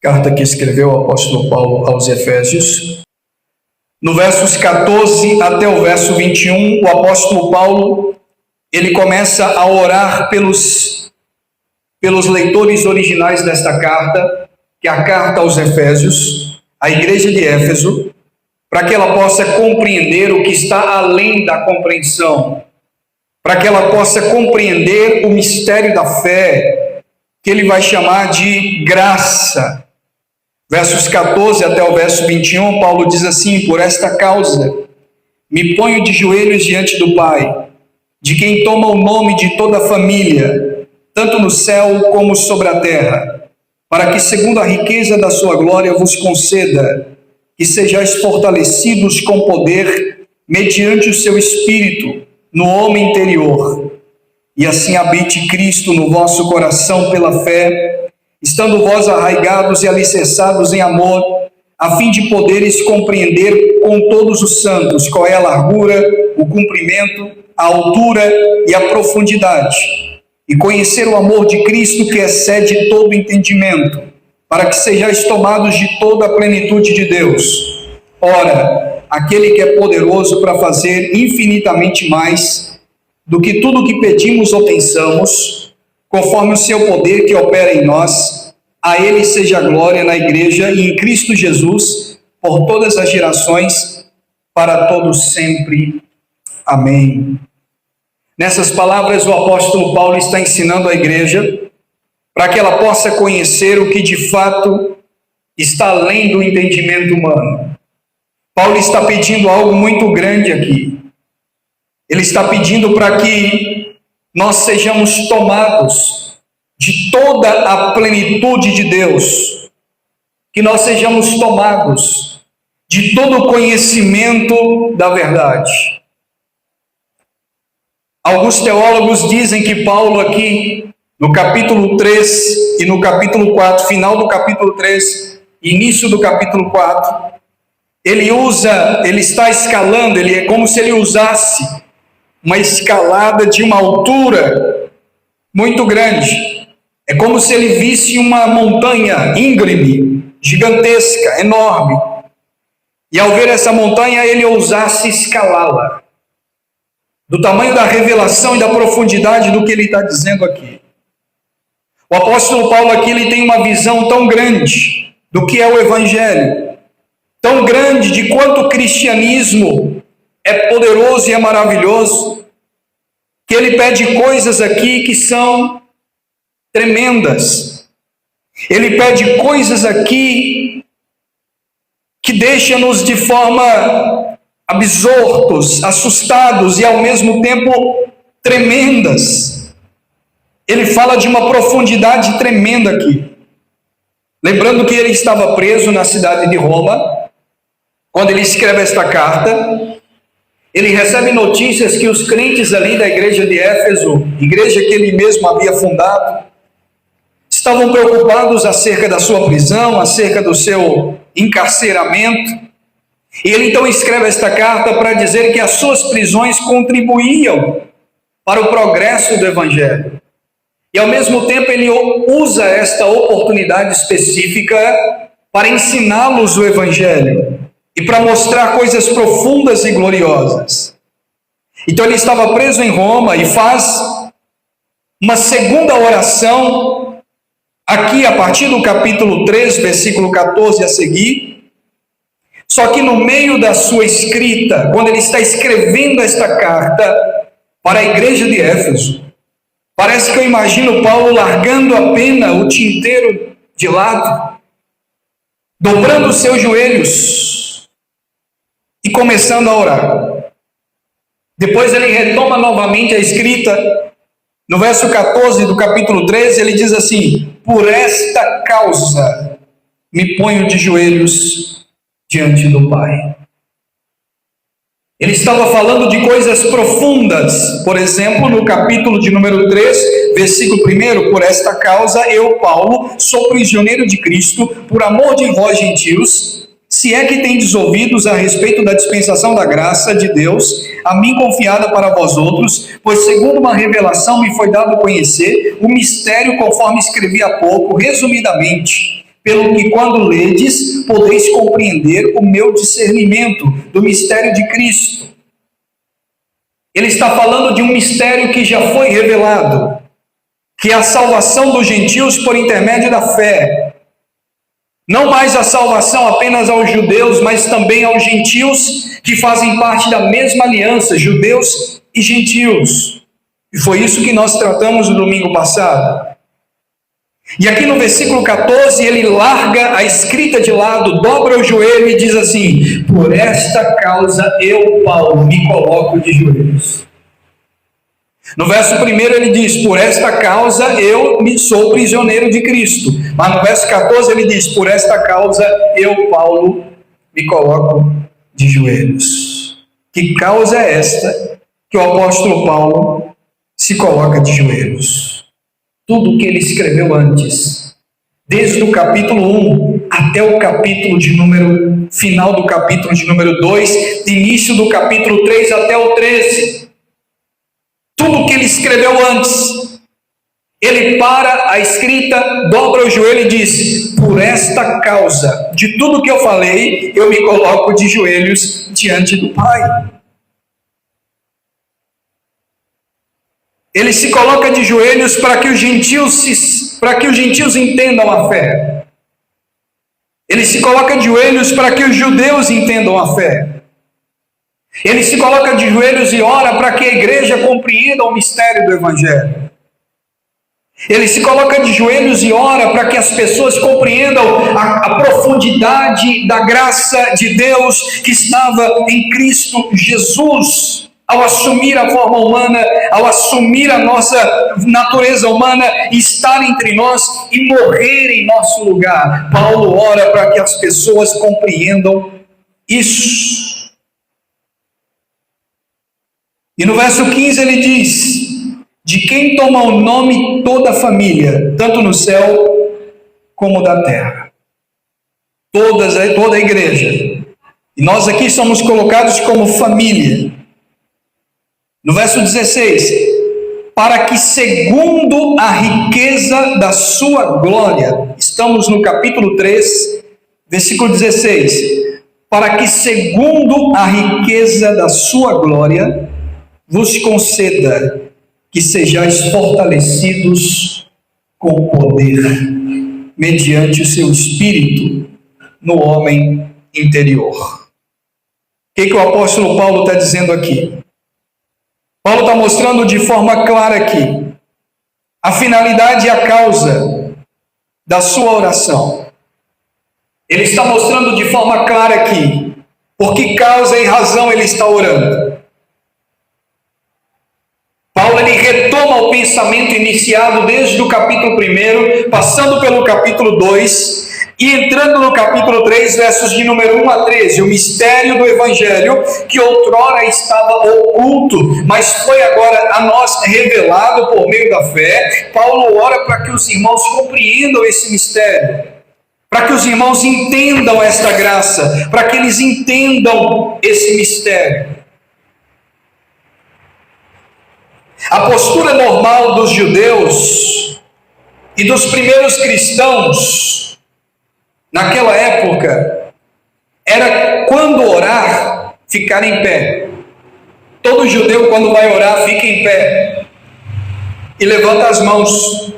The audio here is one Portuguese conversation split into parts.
Carta que escreveu o apóstolo Paulo aos Efésios. No versos 14 até o verso 21, o apóstolo Paulo, ele começa a orar pelos leitores originais desta carta, que é a carta aos Efésios, a igreja de Éfeso, para que ela possa compreender o que está além da compreensão, para que ela possa compreender o mistério da fé, que ele vai chamar de graça. Versos 14 até o verso 21, Paulo diz assim: por esta causa, me ponho de joelhos diante do Pai, de quem toma o nome de toda a família, tanto no céu como sobre a terra, para que, segundo a riqueza da sua glória, vos conceda que sejais fortalecidos com poder, mediante o seu Espírito, no homem interior, e assim habite Cristo no vosso coração pela fé, estando vós arraigados e alicerçados em amor, a fim de poderes compreender com todos os santos qual é a largura, o comprimento, a altura e a profundidade, e conhecer o amor de Cristo que excede todo entendimento, para que sejais tomados de toda a plenitude de Deus. Ora, aquele que é poderoso para fazer infinitamente mais do que tudo o que pedimos ou pensamos, conforme o seu poder que opera em nós, a ele seja a glória na igreja e em Cristo Jesus, por todas as gerações, para todos sempre. Amém. Nessas palavras, o apóstolo Paulo está ensinando a igreja para que ela possa conhecer o que de fato está além do entendimento humano. Paulo está pedindo algo muito grande aqui. Ele está pedindo para que nós sejamos tomados de toda a plenitude de Deus, que nós sejamos tomados de todo o conhecimento da verdade. Alguns teólogos dizem que Paulo aqui, no capítulo 3 e no capítulo 4, final do capítulo 3, início do capítulo 4, ele está escalando, é como se ele usasse uma escalada de uma altura muito grande. É como se ele visse uma montanha íngreme, gigantesca, enorme. E ao ver essa montanha, ele ousasse escalá-la. Do tamanho da revelação e da profundidade do que ele está dizendo aqui. O apóstolo Paulo aqui, ele tem uma visão tão grande do que é o Evangelho, tão grande de quanto o cristianismo é poderoso e é maravilhoso, que ele pede coisas aqui que são tremendas. Ele pede coisas aqui que deixam-nos de forma absortos, assustados e ao mesmo tempo tremendas. Ele fala de uma profundidade tremenda aqui. Lembrando que ele estava preso na cidade de Roma, quando ele escreve esta carta. Ele recebe notícias que os crentes ali da igreja de Éfeso, igreja que ele mesmo havia fundado, estavam preocupados acerca da sua prisão, acerca do seu encarceramento. E ele então escreve esta carta para dizer que as suas prisões contribuíam para o progresso do Evangelho. E ao mesmo tempo ele usa esta oportunidade específica para ensiná-los o Evangelho e para mostrar coisas profundas e gloriosas. Então ele estava preso em Roma e faz uma segunda oração aqui a partir do capítulo 3, versículo 14 a seguir. Só que no meio da sua escrita, quando ele está escrevendo esta carta para a igreja de Éfeso, parece que eu imagino Paulo largando a pena, o tinteiro de lado, dobrando os seus joelhos e começando a orar. Depois ele retoma novamente a escrita. No verso 14 do capítulo 13, ele diz assim: por esta causa me ponho de joelhos diante do Pai. Ele estava falando de coisas profundas. Por exemplo, no capítulo de número 3, versículo 1, por esta causa eu, Paulo, sou prisioneiro de Cristo, por amor de vós gentios, se é que tendes ouvidos a respeito da dispensação da graça de Deus, a mim confiada para vós outros, pois segundo uma revelação me foi dado conhecer o mistério conforme escrevi há pouco, resumidamente, pelo que quando ledes, podeis compreender o meu discernimento do mistério de Cristo. Ele está falando de um mistério que já foi revelado, que é a salvação dos gentios por intermédio da fé. Não mais a salvação apenas aos judeus, mas também aos gentios que fazem parte da mesma aliança, judeus e gentios. E foi isso que nós tratamos no domingo passado. E aqui no versículo 14, ele larga a escrita de lado, dobra o joelho e diz assim: por esta causa eu, Paulo, me coloco de joelhos. No verso 1 ele diz: por esta causa eu sou prisioneiro de Cristo. Mas no verso 14 ele diz: por esta causa eu, Paulo, me coloco de joelhos. Que causa é esta que o apóstolo Paulo se coloca de joelhos? Tudo que ele escreveu antes, desde o capítulo 1 até o capítulo final do capítulo de número 2, início do capítulo 3 até o 13. Tudo que ele escreveu antes, ele para a escrita, dobra o joelho e diz: por esta causa, de tudo que eu falei, eu me coloco de joelhos diante do Pai. Ele se coloca de joelhos para que os gentios entendam a fé. Ele se coloca de joelhos para que os judeus entendam a fé. Ele se coloca de joelhos e ora para que a igreja compreenda o mistério do Evangelho. Ele se coloca de joelhos e ora para que as pessoas compreendam a profundidade da graça de Deus que estava em Cristo Jesus, ao assumir a forma humana, ao assumir a nossa natureza humana, estar entre nós e morrer em nosso lugar. Paulo ora para que as pessoas compreendam isso. E no verso 15 ele diz: de quem toma o nome toda a família, tanto no céu como da terra. Toda a igreja. E nós aqui somos colocados como família. No verso 16: para que segundo a riqueza da sua glória, estamos no capítulo 3, versículo 16: para que segundo a riqueza da sua glória, vos conceda que sejais fortalecidos com poder, mediante o seu Espírito, no homem interior. O que o apóstolo Paulo está dizendo aqui? Paulo está mostrando de forma clara aqui a finalidade e a causa da sua oração. Ele está mostrando de forma clara aqui por que causa e razão ele está orando. Paulo ele retoma o pensamento iniciado desde o capítulo 1, passando pelo capítulo 2 e entrando no capítulo 3, versos de número 1 a 13, o mistério do Evangelho que outrora estava oculto, mas foi agora a nós revelado por meio da fé. Paulo ora para que os irmãos compreendam esse mistério, para que os irmãos entendam esta graça, para que eles entendam esse mistério. A postura normal dos judeus e dos primeiros cristãos naquela época era, quando orar, ficar em pé. Todo judeu, quando vai orar, fica em pé e levanta as mãos.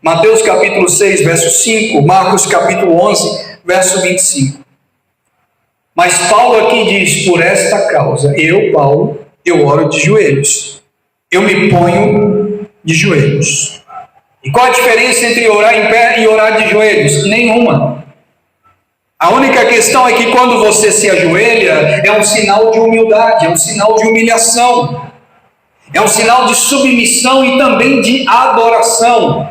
Mateus capítulo 6, verso 5, Marcos capítulo 11, verso 25. Mas Paulo aqui diz: por esta causa, eu, Paulo, eu oro de joelhos. Eu me ponho de joelhos. E qual a diferença entre orar em pé e orar de joelhos? Nenhuma. A única questão é que quando você se ajoelha, é um sinal de humildade, é um sinal de humilhação, é um sinal de submissão e também de adoração.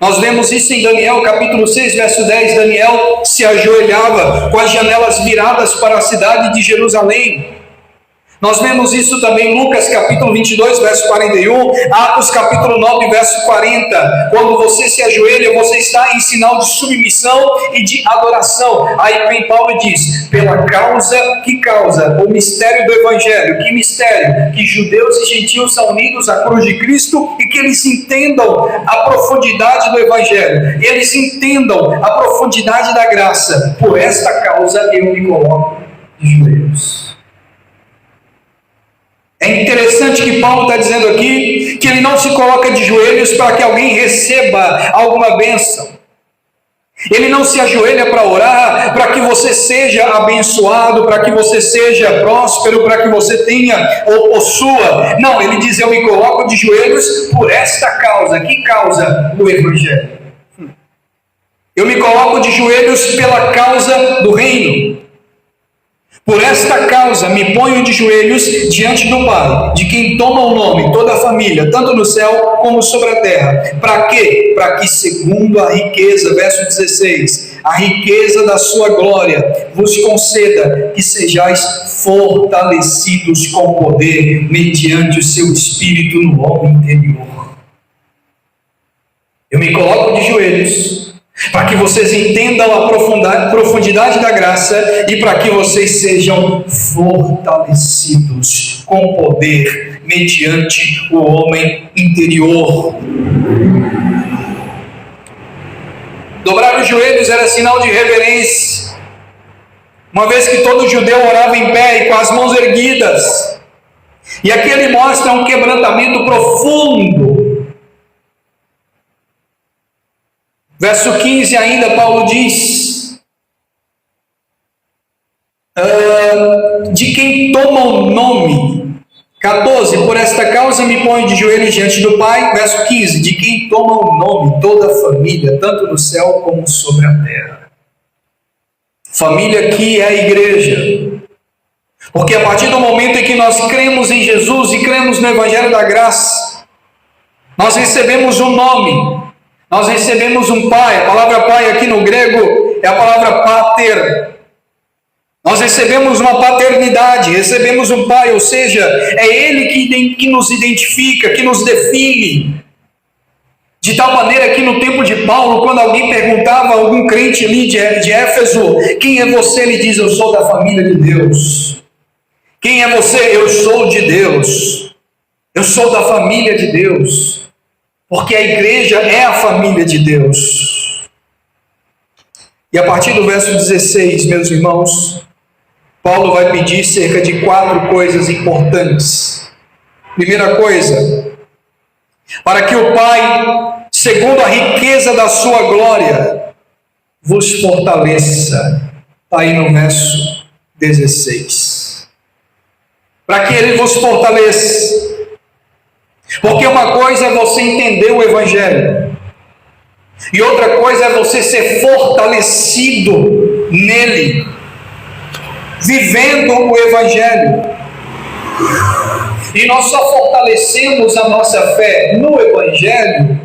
Nós vemos isso em Daniel capítulo 6, verso 10. Daniel se ajoelhava com as janelas viradas para a cidade de Jerusalém. Nós vemos isso também em Lucas capítulo 22, verso 41, Atos capítulo 9, verso 40. Quando você se ajoelha, você está em sinal de submissão e de adoração. Aí vem Paulo e diz: pela causa, que causa? O mistério do Evangelho. Que mistério? Que judeus e gentios são unidos à cruz de Cristo e que eles entendam a profundidade do Evangelho. Eles entendam a profundidade da graça. Por esta causa eu me coloco de joelhos. É interessante que Paulo está dizendo aqui que ele não se coloca de joelhos para que alguém receba alguma bênção. Ele não se ajoelha para orar, para que você seja abençoado, para que você seja próspero, para que você tenha ou possua. Não, ele diz: eu me coloco de joelhos por esta causa. Que causa? O Evangelho. Eu me coloco de joelhos pela causa do reino. Por esta causa me ponho de joelhos diante do Pai, de quem toma o nome toda a família, tanto no céu como sobre a terra. Para quê? Para que, segundo a riqueza, verso 16, a riqueza da sua glória vos conceda que sejais fortalecidos com poder, mediante o seu Espírito no homem interior. Eu me coloco de joelhos para que vocês entendam a profundidade da graça e para que vocês sejam fortalecidos com poder mediante o homem interior. Dobrar os joelhos era sinal de reverência, uma vez que todo judeu orava em pé e com as mãos erguidas, e aqui ele mostra um quebrantamento profundo. Verso 15 ainda, Paulo diz: de quem toma o nome. 14, por esta causa me ponho de joelhos diante do Pai. Verso 15, de quem toma o nome toda a família, tanto no céu como sobre a terra. Família aqui é a igreja. Porque a partir do momento em que nós cremos em Jesus e cremos no Evangelho da Graça, nós recebemos um nome. Nós recebemos um pai. A palavra pai aqui no grego é a palavra pater. Nós recebemos uma paternidade, recebemos um pai, ou seja, é ele que nos identifica, que nos define. De tal maneira que no tempo de Paulo, quando alguém perguntava a algum crente ali de Éfeso: quem é você? Ele diz: eu sou da família de Deus. Quem é você? Eu sou de Deus. Eu sou da família de Deus. Porque a igreja é a família de Deus. E a partir do verso 16, meus irmãos, Paulo vai pedir cerca de 4 coisas importantes. Primeira coisa: para que o Pai, segundo a riqueza da sua glória, vos fortaleça. Está aí no verso 16. Para que Ele vos fortaleça. Porque uma coisa é você entender o Evangelho, e outra coisa é você ser fortalecido nele, vivendo o Evangelho. E nós só fortalecemos a nossa fé no Evangelho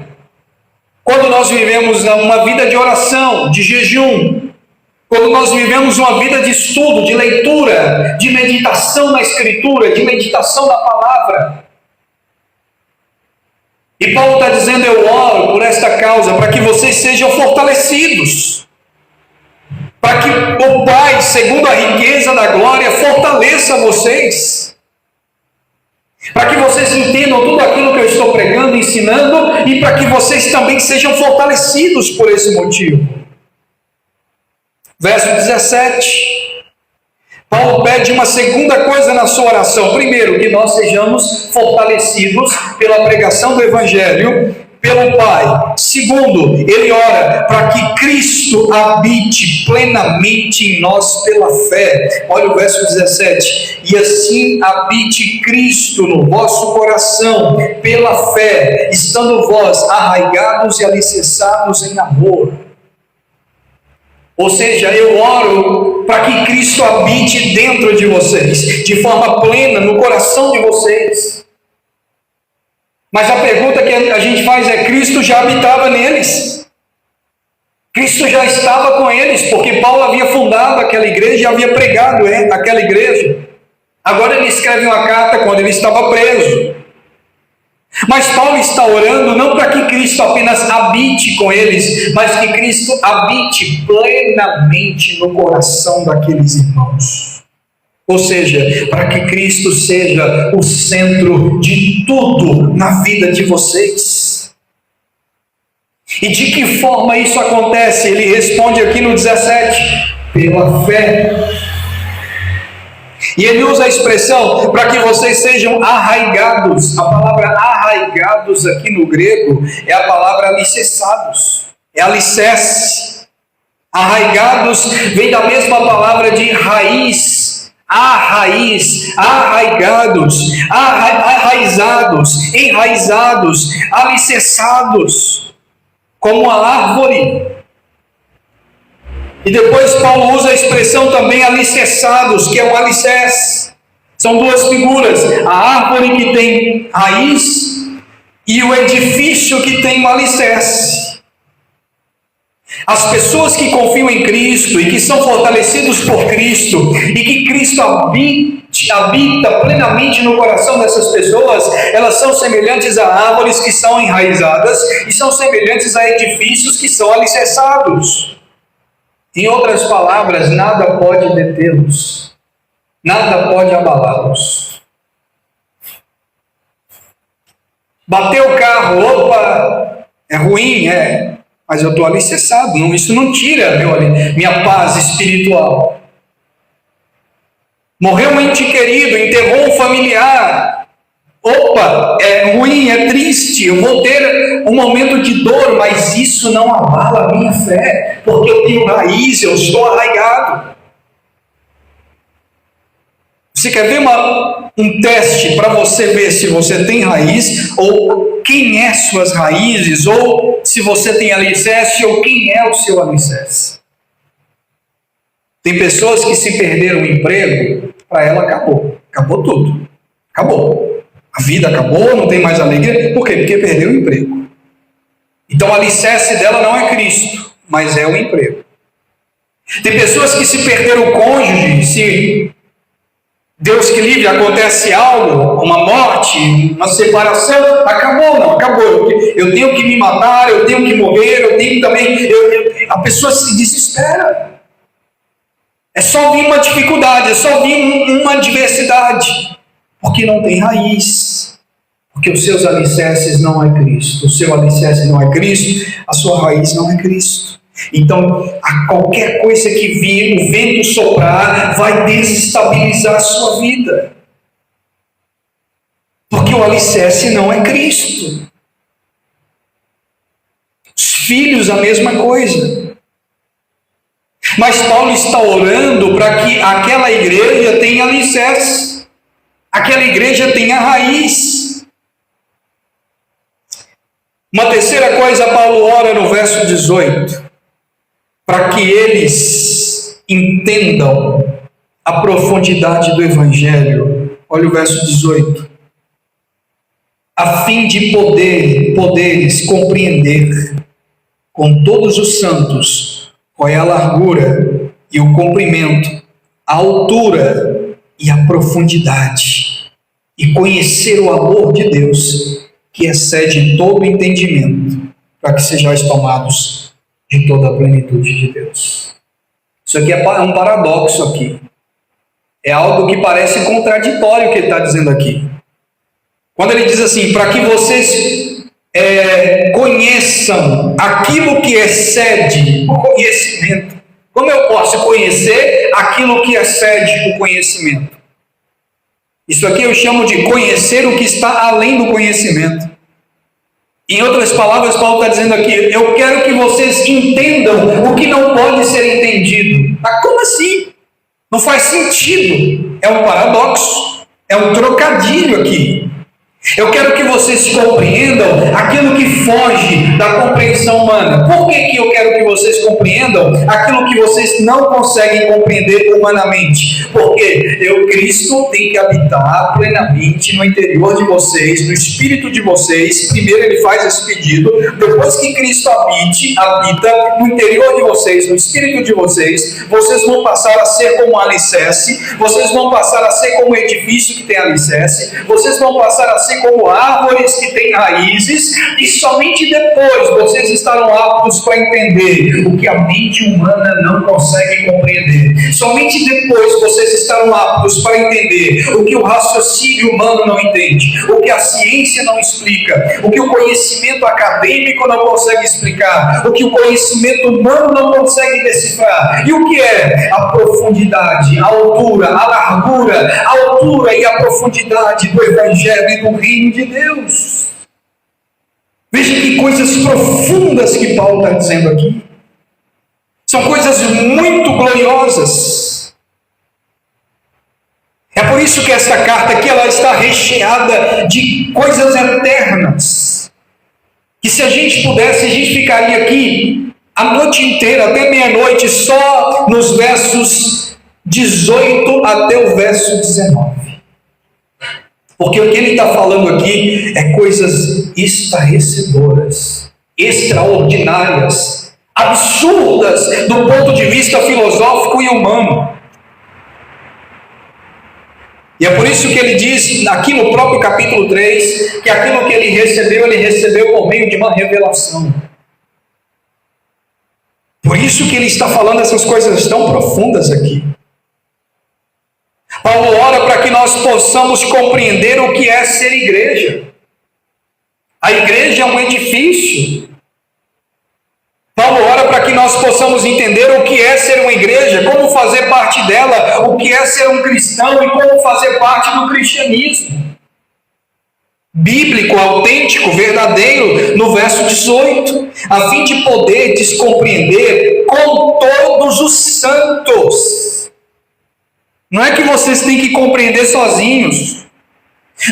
quando nós vivemos uma vida de oração, de jejum, quando nós vivemos uma vida de estudo, de leitura, de meditação na Escritura, de meditação na Palavra. E Paulo está dizendo: eu oro por esta causa, para que vocês sejam fortalecidos, para que o Pai, segundo a riqueza da glória, fortaleça vocês, para que vocês entendam tudo aquilo que eu estou pregando, ensinando, e para que vocês também sejam fortalecidos por esse motivo. Verso 17. Paulo pede uma segunda coisa na sua oração. Primeiro, que nós sejamos fortalecidos pela pregação do Evangelho, pelo Pai. Segundo, ele ora para que Cristo habite plenamente em nós pela fé. Olha o verso 17. E assim habite Cristo no vosso coração pela fé, estando vós arraigados e alicerçados em amor. Ou seja, eu oro para que Cristo habite dentro de vocês, de forma plena, no coração de vocês. Mas a pergunta que a gente faz é: Cristo já habitava neles? Cristo já estava com eles, porque Paulo havia fundado aquela igreja e havia pregado aquela igreja. Agora ele escreve uma carta quando ele estava preso. Mas Paulo está orando não para que Cristo apenas habite com eles, mas que Cristo habite plenamente no coração daqueles irmãos. Ou seja, para que Cristo seja o centro de tudo na vida de vocês. E de que forma isso acontece? Ele responde aqui no 17: pela fé. E ele usa a expressão para que vocês sejam arraigados. A palavra arraigados aqui no grego é a palavra alicerçados, é alicerce. Arraigados vem da mesma palavra de raiz, arraigados, arraizados, enraizados, alicerçados, como a árvore. E depois Paulo usa a expressão também alicerçados, que é o alicerce. São duas figuras: a árvore que tem raiz e o edifício que tem um alicerce. As pessoas que confiam em Cristo e que são fortalecidos por Cristo e que Cristo habita plenamente no coração dessas pessoas, elas são semelhantes a árvores que são enraizadas e são semelhantes a edifícios que são alicerçados. Em outras palavras, nada pode detê-los, nada pode abalá-los. Bateu o carro, opa, é ruim, mas eu estou alicerçado, isso não tira minha paz espiritual. Morreu um ente querido, enterrou um familiar, opa, é ruim, é triste, eu vou ter um momento de dor, mas isso não abala a minha fé, porque eu tenho raiz, eu estou arraigado. Você quer ver um teste para você ver se você tem raiz, ou quem é suas raízes, ou se você tem alicerce, ou quem é o seu alicerce? Tem pessoas que se perderam o emprego, para ela acabou tudo, acabou. A vida acabou, não tem mais alegria. Por quê? Porque perdeu o emprego. Então o alicerce dela não é Cristo, mas é o emprego. Tem pessoas que se perderam o cônjuge, se Deus que livre, acontece algo, uma morte, uma separação, acabou. Eu tenho que me matar, eu tenho que morrer, eu tenho também. A pessoa se desespera. É só vir uma dificuldade, é só vir uma adversidade. Porque não tem raiz, porque os seus alicerces não é Cristo, o seu alicerce não é Cristo, a sua raiz não é Cristo. Então, a qualquer coisa que vir, o vento soprar, vai desestabilizar a sua vida, porque o alicerce não é Cristo. Os filhos, a mesma coisa. Mas Paulo está orando para que aquela igreja tenha alicerce. Aquela igreja tem a raiz. Uma terceira coisa, Paulo ora no verso 18, para que eles entendam a profundidade do Evangelho. Olha o verso 18. A fim de poderes compreender com todos os santos qual é a largura e o comprimento, a altura e a profundidade, e conhecer o amor de Deus, que excede todo entendimento, para que sejais tomados de toda a plenitude de Deus. Isso aqui é um paradoxo aqui. É algo que parece contraditório o que ele está dizendo aqui. Quando ele diz assim, para que vocês conheçam aquilo que excede o conhecimento. Como eu posso conhecer aquilo que excede o conhecimento? Isso aqui eu chamo de conhecer o que está além do conhecimento. Em outras palavras, Paulo está dizendo aqui, eu quero que vocês entendam o que não pode ser entendido. Mas como assim? Não faz sentido. É um paradoxo, é um trocadilho aqui. Eu quero que vocês compreendam aquilo que foge da compreensão humana. Por que eu quero que vocês compreendam aquilo que vocês não conseguem compreender humanamente? Porque Cristo tem que habitar plenamente no interior de vocês, no espírito de vocês. Primeiro ele faz esse pedido. Depois que Cristo habita no interior de vocês, no espírito de vocês, vocês vão passar a ser como um alicerce, vocês vão passar a ser como um edifício que tem alicerce, vocês vão passar a ser como árvores que têm raízes, e somente depois vocês estarão aptos para entender o que a mente humana não consegue compreender. Somente depois vocês estarão aptos para entender o que o raciocínio humano não entende, o que a ciência não explica, o que o conhecimento acadêmico não consegue explicar, o que o conhecimento humano não consegue decifrar. E o que é a profundidade, a altura, a largura, a altura e a profundidade do Evangelho e do reino de Deus? Veja que coisas profundas que Paulo está dizendo aqui. São coisas muito gloriosas. É por isso que esta carta aqui ela está recheada de coisas eternas. Que se a gente pudesse, a gente ficaria aqui a noite inteira, até meia-noite, só nos versos 18 até o verso 19. Porque o que ele está falando aqui é coisas estarrecedoras, extraordinárias, absurdas do ponto de vista filosófico e humano. E é por isso que ele diz aqui no próprio capítulo 3, que aquilo que ele recebeu por meio de uma revelação. Por isso que ele está falando essas coisas tão profundas aqui. Paulo ora para que nós possamos compreender o que é ser igreja. A igreja é um edifício. Paulo ora para que nós possamos entender o que é ser uma igreja, como fazer parte dela, o que é ser um cristão e como fazer parte do cristianismo. Bíblico, autêntico, verdadeiro, no verso 18, a fim de poder compreender com todos os santos. Não é que vocês têm que compreender sozinhos.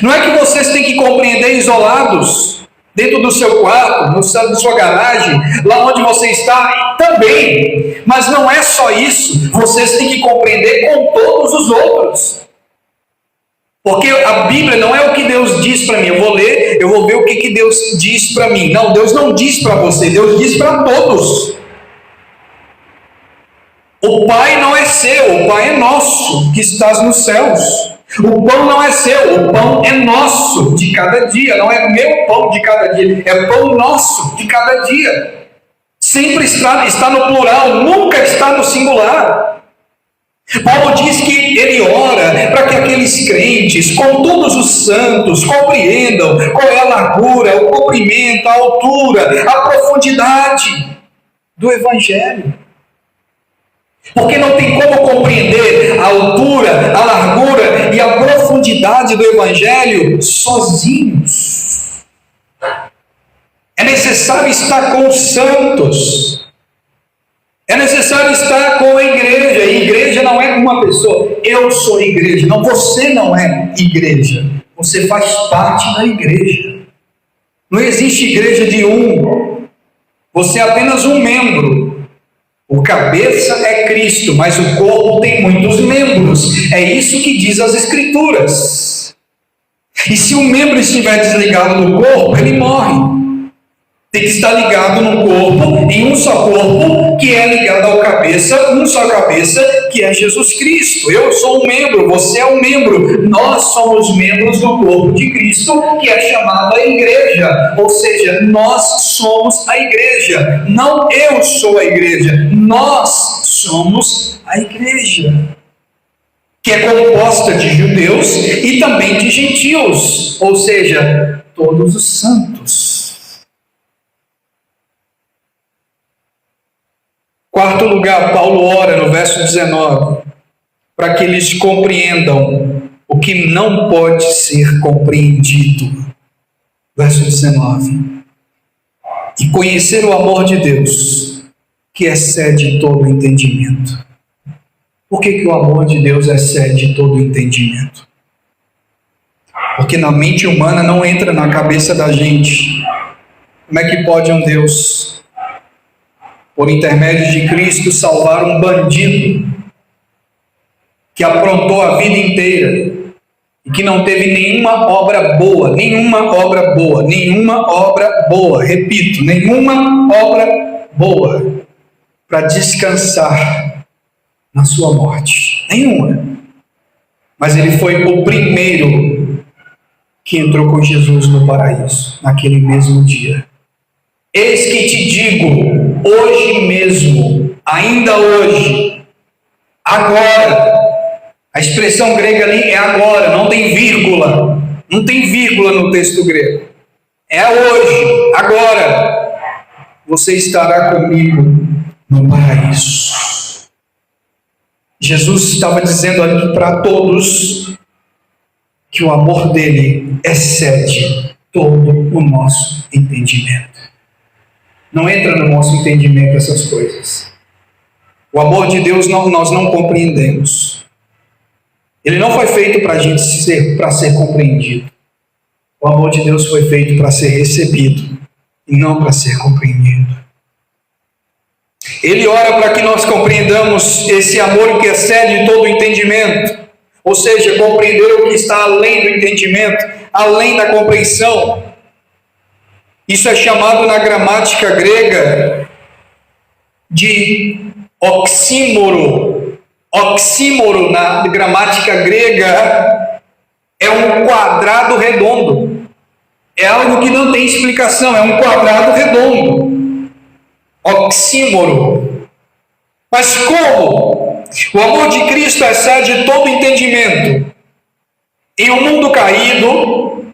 Não é que vocês têm que compreender isolados, dentro do seu quarto, na sua garagem, lá onde você está, também. Mas não é só isso. Vocês têm que compreender com todos os outros. Porque a Bíblia não é o que Deus diz para mim. Eu vou ler, eu vou ver o que Deus diz para mim. Não, Deus não diz para você, Deus diz para todos. O Pai não é seu, o Pai é nosso, que estás nos céus. O pão não é seu, o pão é nosso de cada dia. Não é meu pão de cada dia, é pão nosso de cada dia. Sempre está no plural, nunca está no singular. Paulo diz que ele ora para que aqueles crentes, com todos os santos, compreendam qual é a largura, o comprimento, a altura, a profundidade do Evangelho. Porque não tem como compreender a altura, a largura e a profundidade do Evangelho sozinhos. É necessário estar com os santos. É necessário estar com a igreja. E igreja não é uma pessoa. Eu sou igreja. Não, você não é igreja. Você faz parte da igreja. Não existe igreja de um. Você é apenas um membro. O cabeça é Cristo, mas o corpo tem muitos membros. É isso que diz as Escrituras. E se um membro estiver desligado do corpo, ele morre. Tem que estar ligado no corpo, em um só corpo, que é ligado ao cabeça, um só cabeça, que é Jesus Cristo. Eu sou um membro, você é um membro. Nós somos membros do corpo de Cristo, que é chamada igreja. Ou seja, nós somos a igreja. Não eu sou a igreja, nós somos a igreja. Que é composta de judeus e também de gentios. Ou seja, todos os santos. Quarto lugar, Paulo ora no verso 19, para que eles compreendam o que não pode ser compreendido. Verso 19. E conhecer o amor de Deus, que excede todo o entendimento. Por que o amor de Deus excede todo o entendimento? Porque na mente humana não entra na cabeça da gente. Como é que pode um Deus, por intermédio de Cristo, salvar um bandido que aprontou a vida inteira e que não teve nenhuma obra boa, repito, nenhuma obra boa para descansar na sua morte? Nenhuma. Mas ele foi o primeiro que entrou com Jesus no paraíso, naquele mesmo dia. Eis que te digo, hoje mesmo, ainda hoje, agora. A expressão grega ali é agora, não tem vírgula. Não tem vírgula no texto grego. É hoje, agora. Você estará comigo no paraíso. Jesus estava dizendo aqui para todos que o amor dele excede todo o nosso entendimento. Não entra no nosso entendimento essas coisas. O amor de Deus nós não compreendemos. Ele não foi feito para a gente ser compreendido. O amor de Deus foi feito para ser recebido e não para ser compreendido. Ele ora para que nós compreendamos esse amor que excede todo o entendimento, ou seja, compreender o que está além do entendimento, além da compreensão. Isso é chamado na gramática grega de oxímoro. Oxímoro na gramática grega é um quadrado redondo. É algo que não tem explicação, é um quadrado redondo. Oxímoro. Mas como o amor de Cristo excede todo entendimento? Em um mundo caído,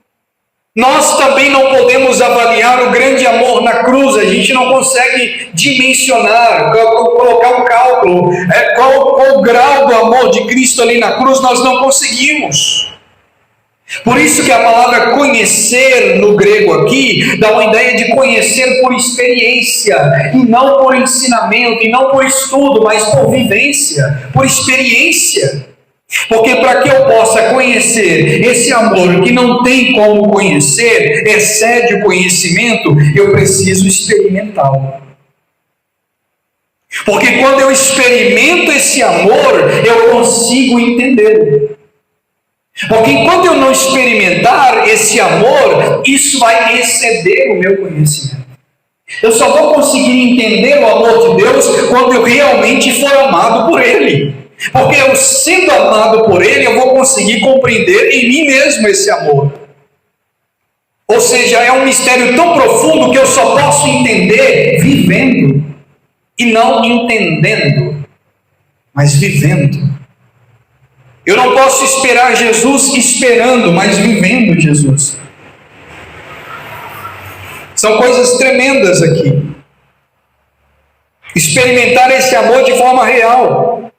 nós também não podemos avaliar o grande amor na cruz. A gente não consegue dimensionar, colocar um cálculo, qual o grau do amor de Cristo ali na cruz. Nós não conseguimos. Por isso que a palavra conhecer no grego aqui dá uma ideia de conhecer por experiência, e não por ensinamento, e não por estudo, mas por vivência, por experiência. Porque para que eu possa conhecer esse amor que não tem como conhecer, excede o conhecimento, eu preciso experimentá-lo. Porque quando eu experimento esse amor, eu consigo entendê-lo. Porque enquanto eu não experimentar esse amor, isso vai exceder o meu conhecimento. Eu só vou conseguir entender o amor de Deus quando eu realmente for amado por Ele. Porque eu, sendo amado por Ele, eu vou conseguir compreender em mim mesmo esse amor. Ou seja, é um mistério tão profundo que eu só posso entender vivendo, e não entendendo, mas vivendo. Eu não posso esperar Jesus esperando, mas vivendo Jesus. São coisas tremendas aqui. Experimentar esse amor de forma real.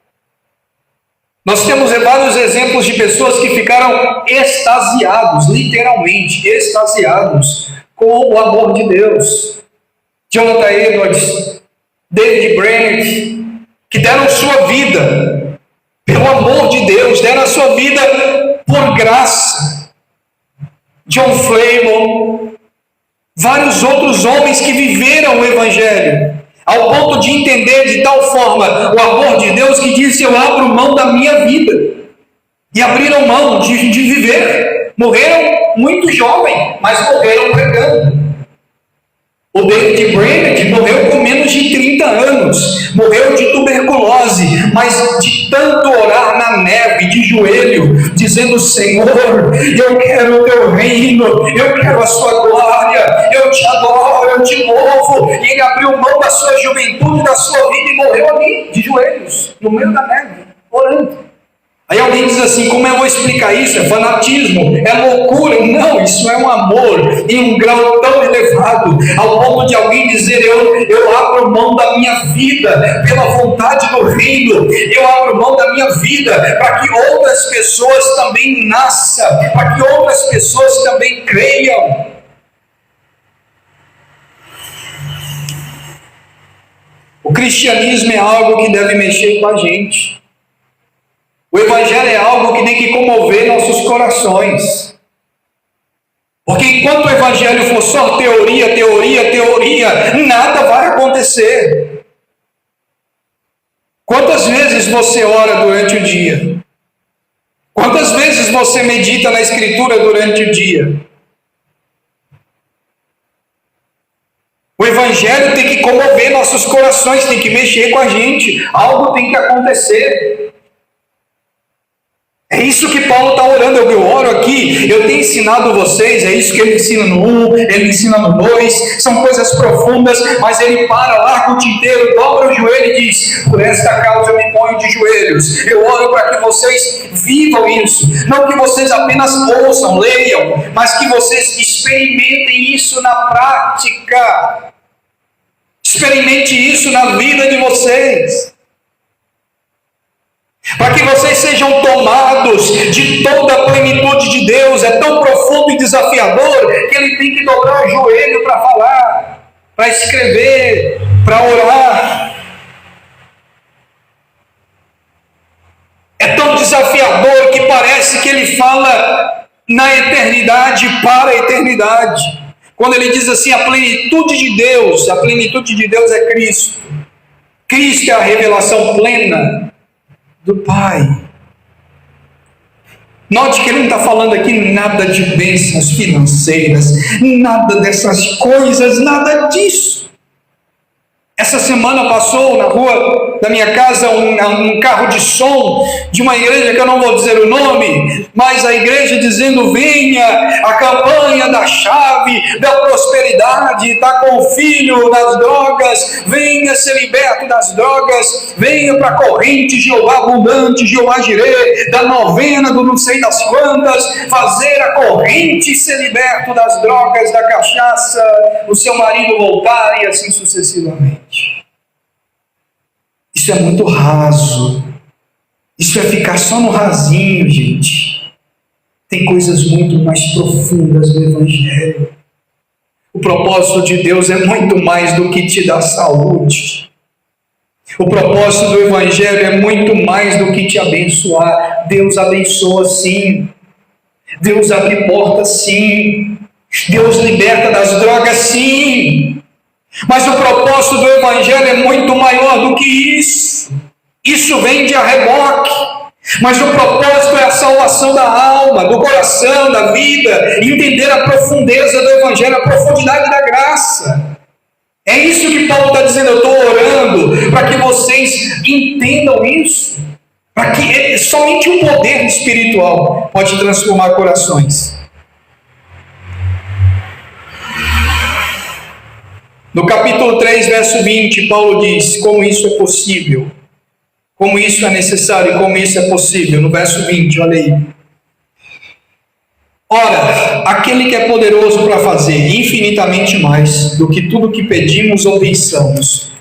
Nós temos vários exemplos de pessoas que ficaram extasiados, literalmente extasiados, com o amor de Deus. Jonathan Edwards, David Brainerd, que deram sua vida pelo amor de Deus, deram a sua vida por graça. John Flavel, vários outros homens que viveram o Evangelho, ao ponto de entender de tal forma o amor de Deus que disse: eu abro mão da minha vida. E abriram mão de viver. Morreram muito jovem, mas morreram pregando. O David Brainerd morreu com menos de 30 anos, morreu de tuberculose, mas de tanto orar na neve, de joelho, dizendo: Senhor, eu quero o teu reino, eu quero a sua glória, eu te adoro, eu te louvo. E ele abriu mão da sua juventude, da sua vida, e morreu ali, de joelhos, no meio da neve, orando. Aí alguém diz assim: como eu vou explicar isso? É fanatismo? É loucura? Não, isso é um amor em um grau tão elevado, ao ponto de alguém dizer: eu abro mão da minha vida pela vontade do reino, eu abro mão da minha vida para que outras pessoas também nasçam, para que outras pessoas também creiam. O cristianismo é algo que deve mexer com a gente. O Evangelho é algo que tem que comover nossos corações. Porque enquanto o evangelho for só teoria, teoria, teoria, nada vai acontecer. Quantas vezes você ora durante o dia? Quantas vezes você medita na Escritura durante o dia? O evangelho tem que comover nossos corações, tem que mexer com a gente. Algo tem que acontecer. É isso que Paulo está orando. Eu oro aqui, eu tenho ensinado vocês, é isso que ele ensina no 1, ele ensina no 2, são coisas profundas, mas ele para, larga o tinteiro, dobra o joelho e diz: por esta causa eu me ponho de joelhos. Eu oro para que vocês vivam isso, não que vocês apenas ouçam, leiam, mas que vocês experimentem isso na prática. Experimente isso na vida de vocês. Para que vocês sejam tomados de toda a plenitude de Deus. É tão profundo e desafiador que ele tem que dobrar o joelho para falar, para escrever, para orar. É tão desafiador que parece que ele fala na eternidade, para a eternidade. Quando ele diz assim, a plenitude de Deus é Cristo. Cristo é a revelação plena do Pai. Note que ele não está falando aqui nada de bênçãos financeiras, nada dessas coisas, nada disso. Essa semana passou na rua da minha casa um carro de som de uma igreja que eu não vou dizer o nome, mas a igreja dizendo: venha, a campanha da chave da prosperidade, está com o filho nas drogas, venha ser liberto das drogas, venha para a corrente Jeová abundante, Jeová Jireh, da novena do não sei das quantas, fazer a corrente ser liberto das drogas, da cachaça, o seu marido voltar e assim sucessivamente. Isso é muito raso. Isso é ficar só no rasinho, gente. Tem coisas muito mais profundas no Evangelho. O propósito de Deus é muito mais do que te dar saúde. O propósito do Evangelho é muito mais do que te abençoar. Deus abençoa sim. Deus abre portas sim. Deus liberta das drogas sim. Mas o propósito do Evangelho é muito maior do que isso. Isso vem de a reboque. Mas o propósito é a salvação da alma, do coração, da vida. Entender a profundeza do Evangelho, a profundidade da graça. É isso que Paulo está dizendo. Eu estou orando para que vocês entendam isso. Para que somente o poder espiritual pode transformar corações. No capítulo 3, verso 20, Paulo diz como isso é possível, como isso é necessário e como isso é possível. No verso 20, olha aí. Ora, aquele que é poderoso para fazer infinitamente mais do que tudo que pedimos ou pensamos,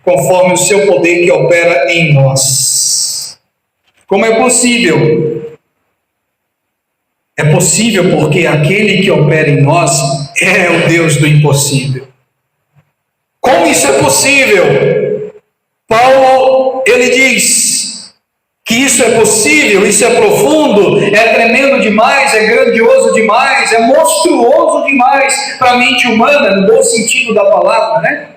conforme o seu poder que opera em nós. Como é possível? É possível porque aquele que opera em nós é o Deus do impossível. Como isso é possível? Paulo, ele diz que isso é possível, isso é profundo, é tremendo demais, é grandioso demais, é monstruoso demais para a mente humana, no bom sentido da palavra, né?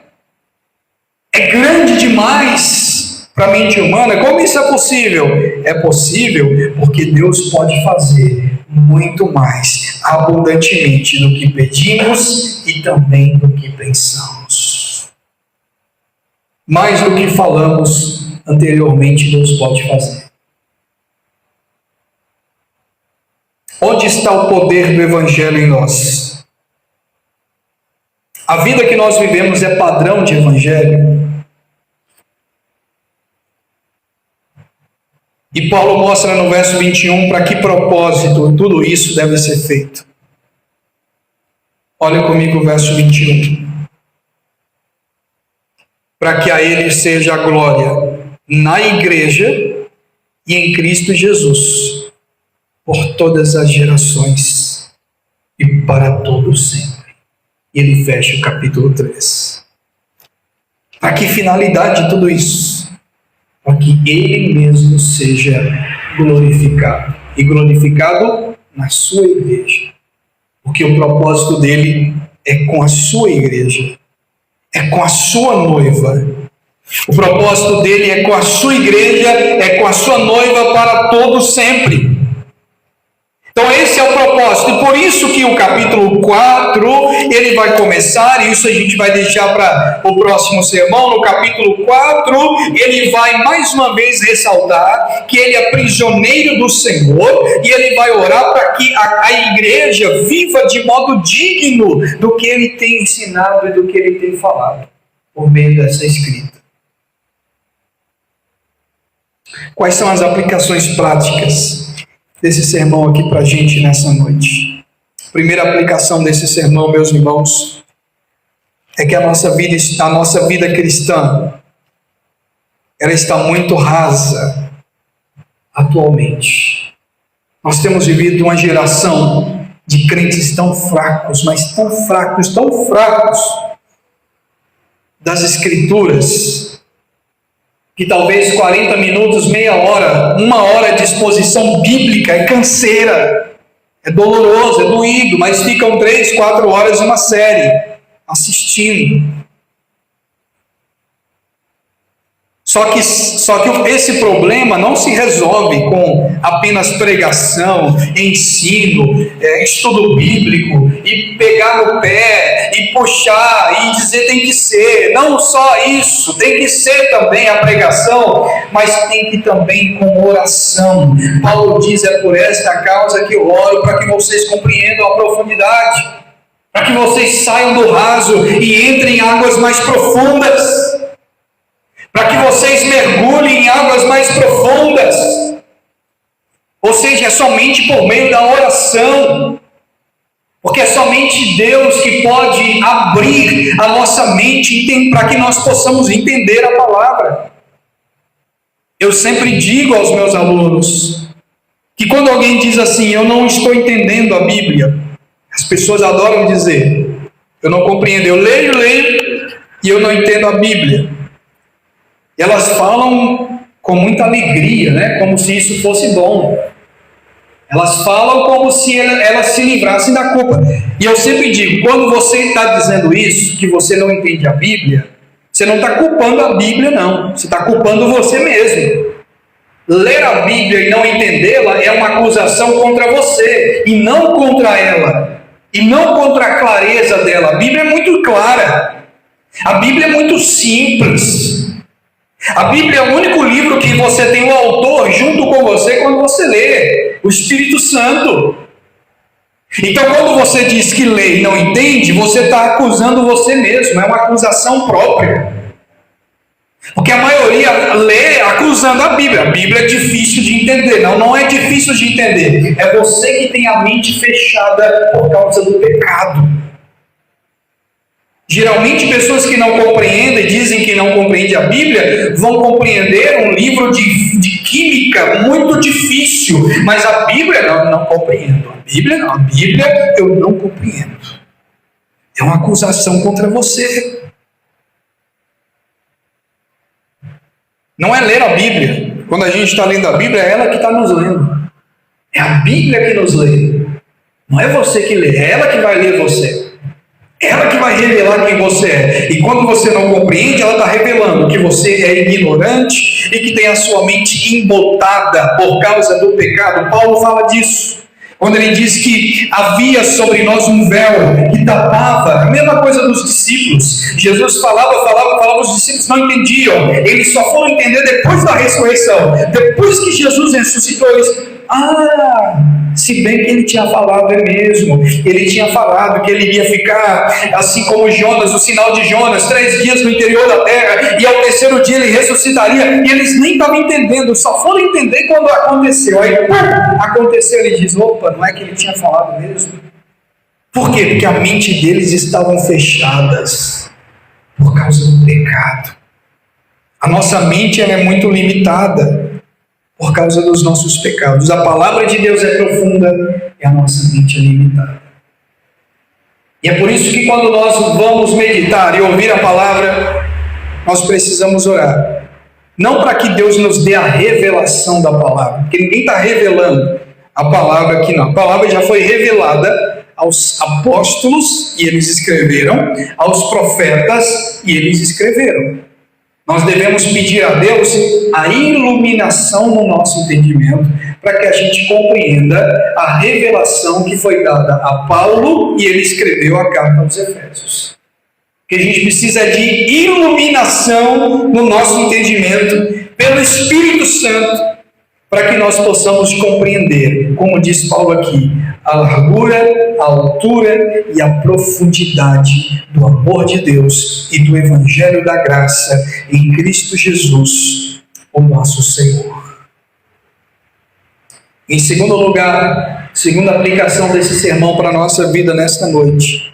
É grande demais para a mente humana. Como isso é possível? É possível porque Deus pode fazer muito mais, abundantemente, do que pedimos e também do que pensamos. Mais do que falamos anteriormente, Deus pode fazer. Onde está o poder do Evangelho em nós? A vida que nós vivemos é padrão de Evangelho. E Paulo mostra no verso 21 para que propósito tudo isso deve ser feito. Olha comigo o verso 21. Para que a Ele seja a glória na igreja e em Cristo Jesus, por todas as gerações e para todo sempre. E ele fecha o capítulo 3. Para que finalidade tudo isso? Para que Ele mesmo seja glorificado. E glorificado na sua igreja. Porque o propósito dele é com a sua igreja, é com a sua noiva. O propósito dele é com a sua igreja, é com a sua noiva para todo sempre. Então esse é o propósito, e por isso que o capítulo 4, ele vai começar, e isso a gente vai deixar para o próximo sermão. No capítulo 4, ele vai mais uma vez ressaltar que ele é prisioneiro do Senhor, e ele vai orar para que a igreja viva de modo digno do que ele tem ensinado e do que ele tem falado, por meio dessa escrita. Quais são as aplicações práticas desse sermão aqui para a gente nessa noite? Primeira aplicação desse sermão, meus irmãos, é que a nossa vida cristã, ela está muito rasa atualmente. Nós temos vivido uma geração de crentes tão fracos, mas tão fracos das Escrituras, que talvez 40 minutos, meia hora, uma hora de exposição bíblica é canseira, é doloroso, é doído, mas ficam 3, 4 horas de uma série assistindo. Só que esse problema não se resolve com apenas pregação, ensino, estudo bíblico, e pegar no pé, e puxar, e dizer tem que ser. Não só isso, tem que ser também a pregação, mas tem que também com oração. Paulo diz, é por esta causa que eu oro, para que vocês compreendam a profundidade, para que vocês saiam do raso e entrem em águas mais profundas, para que vocês mergulhem em águas mais profundas. Ou seja, é somente por meio da oração, porque é somente Deus que pode abrir a nossa mente para que nós possamos entender a palavra. Eu sempre digo aos meus alunos que quando alguém diz assim, eu não estou entendendo a Bíblia, as pessoas adoram dizer, eu não compreendo, eu leio e eu não entendo a Bíblia. Elas falam com muita alegria, né? Como se isso fosse bom. Elas falam como se elas se livrassem da culpa. E eu sempre digo, quando você está dizendo isso, que você não entende a Bíblia, você não está culpando a Bíblia, não. Você está culpando você mesmo. Ler a Bíblia e não entendê-la é uma acusação contra você, e não contra ela, e não contra a clareza dela. A Bíblia é muito clara. A Bíblia é muito simples. A Bíblia é o único livro que você tem o autor junto com você quando você lê, o Espírito Santo. Então, quando você diz que lê e não entende, você está acusando você mesmo, é uma acusação própria. Porque a maioria lê acusando a Bíblia. A Bíblia é difícil de entender. Não é difícil de entender. É você que tem a mente fechada por causa do pecado. Geralmente, pessoas que não compreendem, dizem que não compreendem a Bíblia, vão compreender um livro de química muito difícil, mas a Bíblia não compreendo. A Bíblia eu não compreendo. É uma acusação contra você. Não é ler a Bíblia. Quando a gente está lendo a Bíblia, é ela que está nos lendo. É a Bíblia que nos lê. Não é você que lê, é ela que vai ler você. Ela que vai revelar quem você é. E quando você não compreende, ela está revelando que você é ignorante e que tem a sua mente embotada por causa do pecado. Paulo fala disso, quando ele diz que havia sobre nós um véu que tapava. A mesma coisa dos discípulos. Jesus falava, os discípulos não entendiam. Eles só foram entender depois da ressurreição. Depois que Jesus ressuscitou, eles... se bem que ele tinha falado, é mesmo. Ele tinha falado que ele iria ficar assim como Jonas, o sinal de Jonas, 3 dias no interior da terra, e ao 3º dia ele ressuscitaria. E eles nem estavam entendendo, só foram entender quando aconteceu. Aí aconteceu, ele diz, opa, não é que ele tinha falado mesmo? Por quê? Porque a mente deles estavam fechadas por causa do pecado. A nossa mente ela é muito limitada por causa dos nossos pecados. A palavra de Deus é profunda e a nossa mente é limitada. E é por isso que quando nós vamos meditar e ouvir a palavra, nós precisamos orar. Não para que Deus nos dê a revelação da palavra, porque ninguém está revelando a palavra aqui não. A palavra já foi revelada aos apóstolos, e eles escreveram, aos profetas, e eles escreveram. Nós devemos pedir a Deus a iluminação no nosso entendimento, para que a gente compreenda a revelação que foi dada a Paulo, e ele escreveu a carta aos Efésios. Que a gente precisa de iluminação no nosso entendimento, pelo Espírito Santo, para que nós possamos compreender, como diz Paulo aqui, a largura, a altura e a profundidade do amor de Deus e do Evangelho da graça em Cristo Jesus, o nosso Senhor. Em segundo lugar, segunda aplicação desse sermão para a nossa vida nesta noite,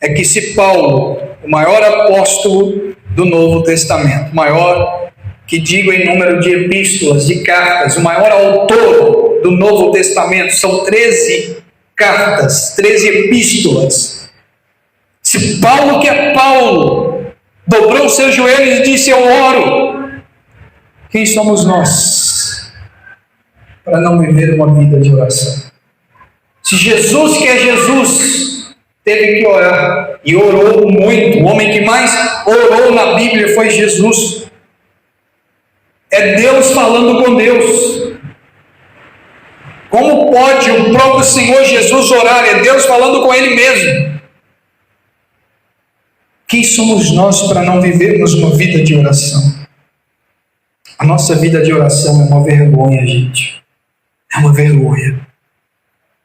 é que se Paulo, o maior apóstolo do Novo Testamento, maior que digo em número de epístolas, de cartas, o maior autor do Novo Testamento, são 13 cartas, 13 epístolas. Se Paulo, que é Paulo, dobrou os seus joelhos e disse: eu oro, quem somos nós para não viver uma vida de oração? Se Jesus, que é Jesus, teve que orar, e orou muito, o homem que mais orou na Bíblia foi Jesus. É Deus falando com Deus. Como pode o próprio Senhor Jesus orar? É Deus falando com Ele mesmo. Quem somos nós para não vivermos uma vida de oração? A nossa vida de oração é uma vergonha, gente. É uma vergonha.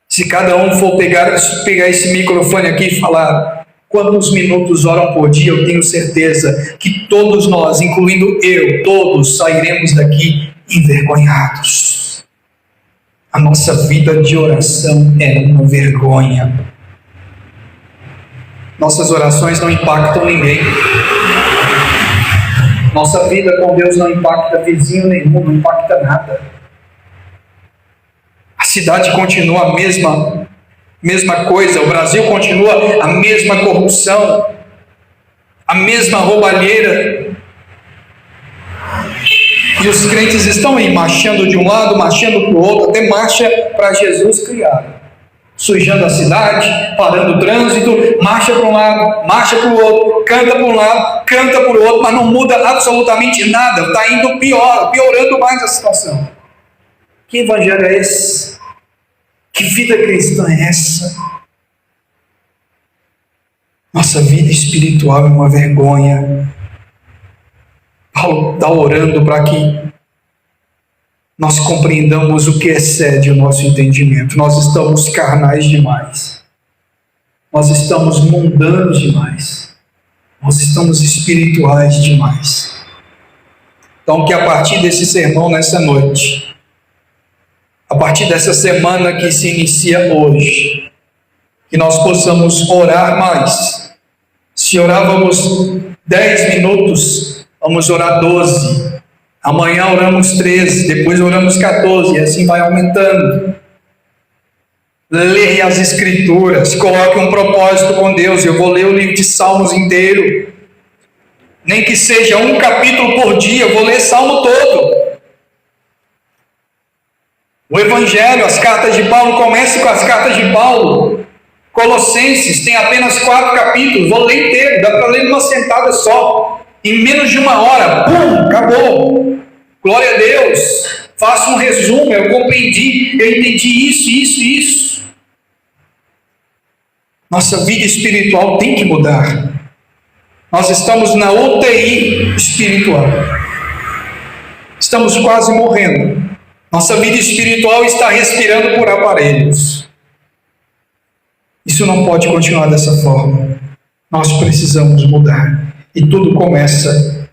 Se cada um for pegar esse microfone aqui e falar quantos minutos oram por dia, eu tenho certeza que todos nós, incluindo eu, todos sairemos daqui envergonhados. A nossa vida de oração é uma vergonha. Nossas orações não impactam ninguém. Nossa vida com Deus não impacta vizinho nenhum, não impacta nada. A cidade continua a mesma coisa, o Brasil continua a mesma corrupção, a mesma roubalheira, e os crentes estão aí marchando de um lado, marchando para o outro, até marcha para Jesus criar, sujando a cidade, parando o trânsito, marcha para um lado, marcha para o outro, canta para um lado, canta para o outro, mas não muda absolutamente nada, está indo piorando mais a situação. Que evangelho é esse? Que vida cristã é essa? Nossa vida espiritual é uma vergonha. Paulo está orando para que nós compreendamos o que excede o nosso entendimento. Nós estamos carnais demais. Nós estamos mundanos demais. Nós estamos espirituais demais. Então, que a partir desse sermão nessa noite, a partir dessa semana que se inicia hoje, que nós possamos orar mais. Se orávamos 10 minutos, vamos orar 12. Amanhã oramos 13, depois oramos 14, e assim vai aumentando. Leia as Escrituras, coloque um propósito com Deus. Eu vou ler o livro de Salmos inteiro. Nem que seja um capítulo por dia, eu vou ler Salmo todo. O Evangelho, as cartas de Paulo, comece com as cartas de Paulo. Colossenses tem apenas 4 capítulos, vou ler inteiro, dá para ler numa sentada só, em menos de 1 hora, pum, acabou. Glória a Deus. Faça um resumo, eu compreendi, eu entendi isso. Nossa vida espiritual tem que mudar. Nós estamos na UTI espiritual. Estamos quase morrendo. Nossa vida espiritual está respirando por aparelhos. Isso não pode continuar dessa forma. Nós precisamos mudar. E tudo começa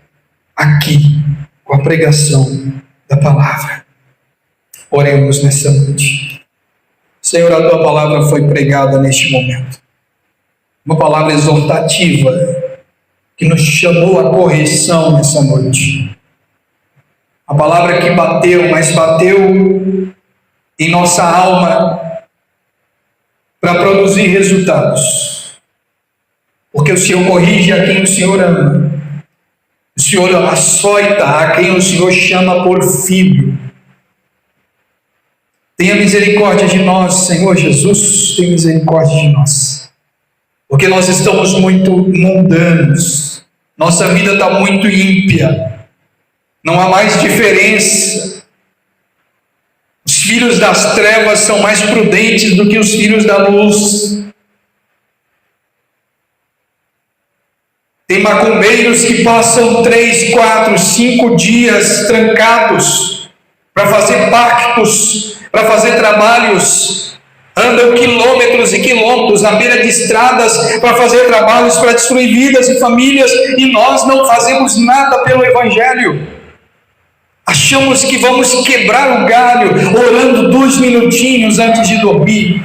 aqui, com a pregação da palavra. Oremos nessa noite. Senhor, a tua palavra foi pregada neste momento. Uma palavra exortativa, que nos chamou à correção nessa noite. A palavra que bateu, mas bateu em nossa alma para produzir resultados. Porque o Senhor corrige a quem o Senhor ama. O Senhor açoita a quem o Senhor chama por filho. Tenha misericórdia de nós, Senhor Jesus, tenha misericórdia de nós, porque nós estamos muito mundanos, nossa vida está muito ímpia, não há mais diferença. Os filhos das trevas são mais prudentes do que os filhos da luz. Tem macumbeiros que passam 3, 4, 5 dias trancados para fazer pactos, para fazer trabalhos, andam quilômetros e quilômetros na beira de estradas para fazer trabalhos, para destruir vidas e famílias, e nós não fazemos nada pelo Evangelho. Achamos que vamos quebrar o galho orando 2 minutinhos antes de dormir.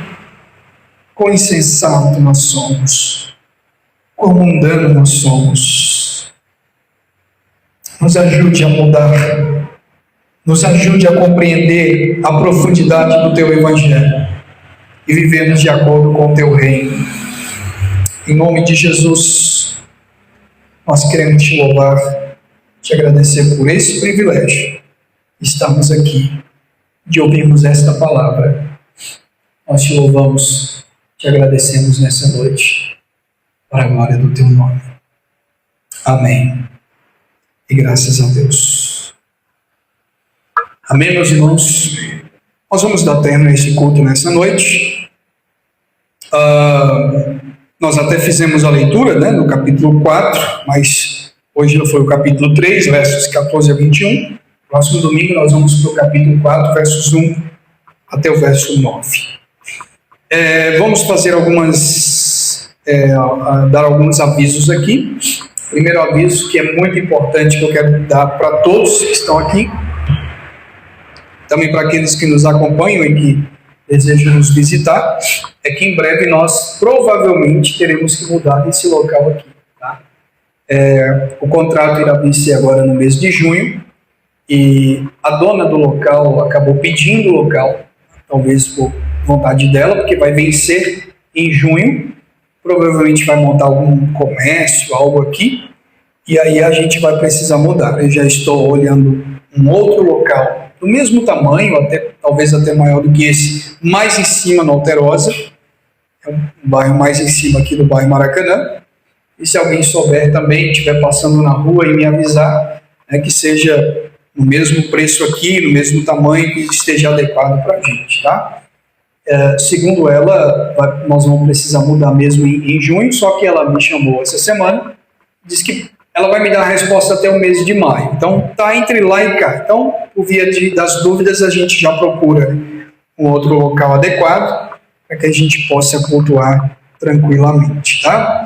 Quão insensato nós somos, quão mundano nós somos. Nos ajude a mudar, nos ajude a compreender a profundidade do Teu Evangelho e vivermos de acordo com o Teu reino. Em nome de Jesus, nós queremos Te louvar, Te agradecer por esse privilégio, estamos aqui, de ouvirmos esta palavra. Nós Te louvamos, Te agradecemos nessa noite, para a glória do Teu nome. Amém. E graças a Deus. Amém, meus irmãos? Nós vamos dar término a esse culto nessa noite. Nós até fizemos a leitura, no capítulo 4, mas hoje foi o capítulo 3, versos 14 a 21. Próximo domingo nós vamos para o capítulo 4, versos 1 até o verso 9. Vamos fazer dar alguns avisos aqui. Primeiro aviso, que é muito importante, que eu quero dar para todos que estão aqui, também para aqueles que nos acompanham e que desejam nos visitar, é que em breve nós provavelmente teremos que mudar desse local aqui. Tá? O contrato irá vencer agora no mês de junho, e a dona do local acabou pedindo o local, talvez por vontade dela, porque vai vencer em junho, provavelmente vai montar algum comércio, algo aqui, e aí a gente vai precisar mudar. Eu já estou olhando um outro local do mesmo tamanho, talvez até maior do que esse, mais em cima no Alterosa, é um bairro mais em cima aqui do bairro Maracanã, e se alguém souber também, estiver passando na rua e me avisar, que seja no mesmo preço aqui, no mesmo tamanho, que esteja adequado para a gente, tá? Segundo ela, nós vamos precisar mudar mesmo em junho, só que ela me chamou essa semana, disse que ela vai me dar a resposta até o mês de maio. Então, está entre lá e cá. Então, por via das dúvidas, a gente já procura um outro local adequado para que a gente possa cultuar tranquilamente, tá?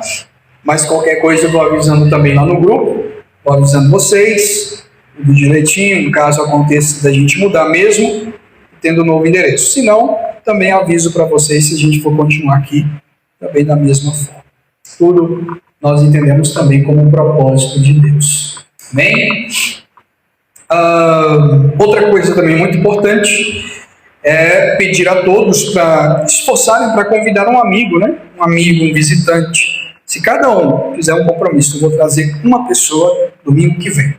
Mas qualquer coisa eu vou avisando também lá no grupo, vou avisando vocês, tudo direitinho, caso aconteça da gente mudar mesmo, tendo um novo endereço. Se não, também aviso para vocês se a gente for continuar aqui também da mesma forma. Tudo nós entendemos também como um propósito de Deus. Amém? Outra coisa também muito importante é pedir a todos para esforçarem para convidar um amigo, um amigo, um visitante. Se cada um fizer um compromisso, eu vou trazer uma pessoa domingo que vem.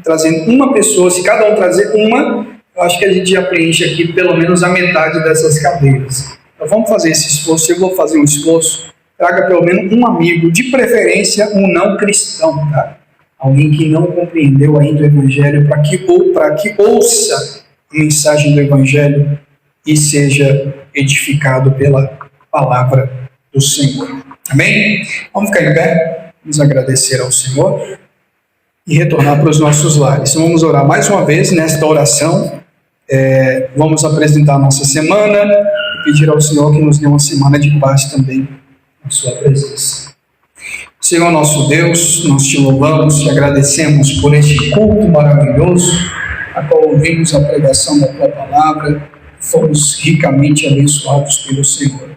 Trazendo uma pessoa, se cada um trazer uma, eu acho que a gente já preenche aqui pelo menos a metade dessas cadeiras. Então vamos fazer esse esforço, eu vou fazer um esforço. Traga pelo menos um amigo, de preferência um não cristão, tá? Alguém que não compreendeu ainda o Evangelho, para que ouça a mensagem do Evangelho e seja edificado pela palavra do Senhor. Amém? Vamos ficar em pé, vamos agradecer ao Senhor e retornar para os nossos lares. Vamos orar mais uma vez nesta oração. Vamos apresentar a nossa semana e pedir ao Senhor que nos dê uma semana de paz também na sua presença. Senhor nosso Deus, nós te louvamos, te agradecemos por este culto maravilhoso, a qual ouvimos a pregação da tua palavra, fomos ricamente abençoados pelo Senhor.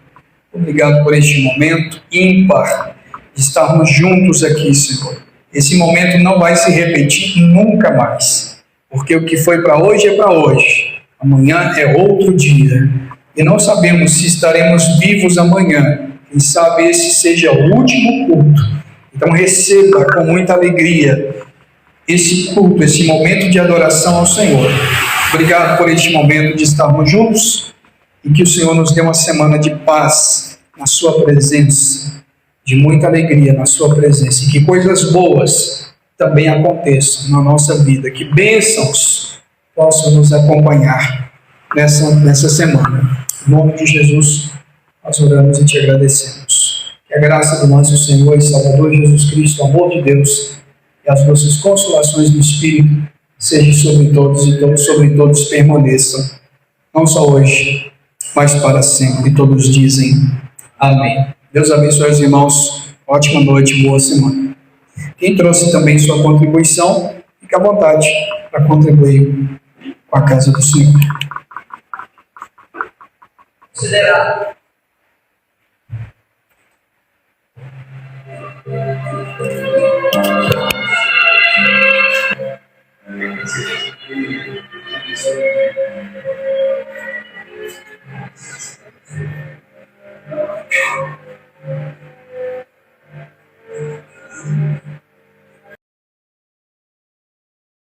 Obrigado por este momento ímpar de estarmos juntos aqui, Senhor. Esse momento não vai se repetir nunca mais, porque o que foi para hoje é para hoje, amanhã é outro dia, e não sabemos se estaremos vivos amanhã. Quem sabe esse seja o último culto. Então receba com muita alegria esse culto, esse momento de adoração ao Senhor. Obrigado por este momento de estarmos juntos e que o Senhor nos dê uma semana de paz na sua presença, de muita alegria na sua presença, e que coisas boas também aconteçam na nossa vida, que bênçãos possam nos acompanhar nessa semana. Em nome de Jesus, nós oramos e te agradecemos. Que a graça do nosso Senhor e Salvador Jesus Cristo, o amor de Deus e as nossas consolações do Espírito sejam sobre todos e sobre todos permaneçam, não só hoje, mas para sempre. E todos dizem amém. Deus abençoe os irmãos. Ótima noite, boa semana. Quem trouxe também sua contribuição, fique à vontade para contribuir com a casa do Senhor. Considerado.